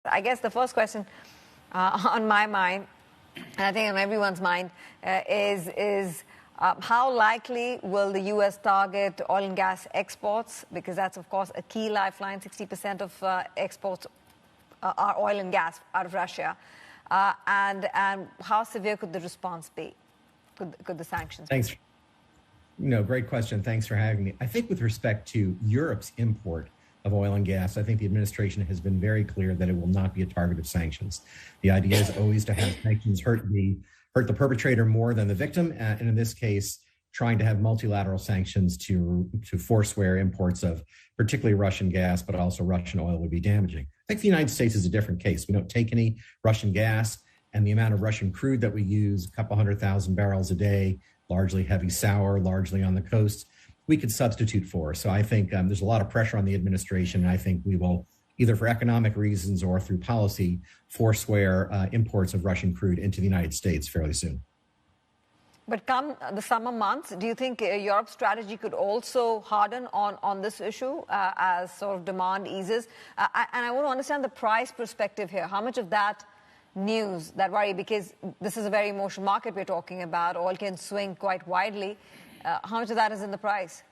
I guess the first question on my mind, and I think on everyone's mind, is how likely will the U.S. target oil and gas exports? Because that's, of course, a key lifeline. 60% of exports are oil and gas out of Russia. And how severe could the response be? Could the sanctions be? Thanks. Great question. Thanks for having me. I think with respect to Europe's import of oil and gas, I think the administration has been very clear that it will not be a target of sanctions. The idea is always to have sanctions hurt the perpetrator more than the victim, and in this case, trying to have multilateral sanctions to forswear imports of particularly Russian gas, but also Russian oil would be damaging. I think the United States is a different case. We don't take any Russian gas, and the amount of Russian crude that we use, a couple 100,000 barrels a day, largely heavy sour, largely on the coast, we could substitute for. So I think there's a lot of pressure on the administration, and I think we will, either for economic reasons or through policy, forswear imports of Russian crude into the United States fairly soon. But come the summer months, do you think Europe's strategy could also harden on this issue as sort of demand eases? And I want to understand the price perspective here. How much of that news, that worry, because this is a very emotional market we're talking about, oil can swing quite widely. How much of that is in the price?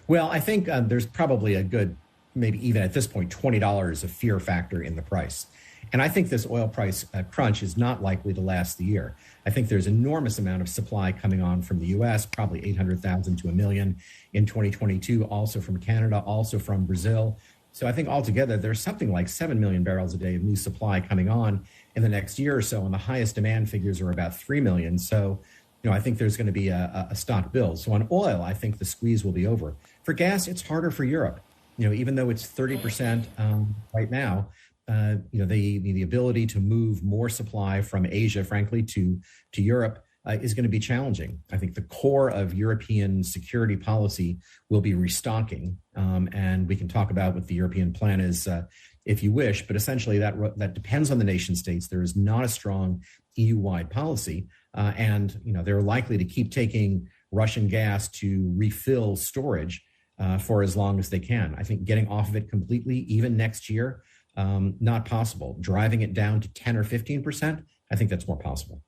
Well, I think there's probably a good, maybe even at this point, $20 of fear factor in the price. And I think this oil price crunch is not likely to last the year. I think there's enormous amount of supply coming on from the U.S., probably 800,000 to 1 million in 2022, also from Canada, also from Brazil. So I think altogether there's something like 7 million barrels a day of new supply coming on in the next year or so, and the highest demand figures are about 3 million. So, I think there's going to be a stock build. So on oil, I think the squeeze will be over. For gas, it's harder for Europe. Even though it's 30% right now, the ability to move more supply from Asia, frankly, to Europe is going to be challenging. I think the core of European security policy will be restocking, and we can talk about what the European plan is if you wish, but essentially that depends on the nation states. There is not a strong EU-wide policy, and they're likely to keep taking Russian gas to refill storage for as long as they can. I think getting off of it completely, even next year, not possible. Driving it down to 10 or 15%, I think that's more possible.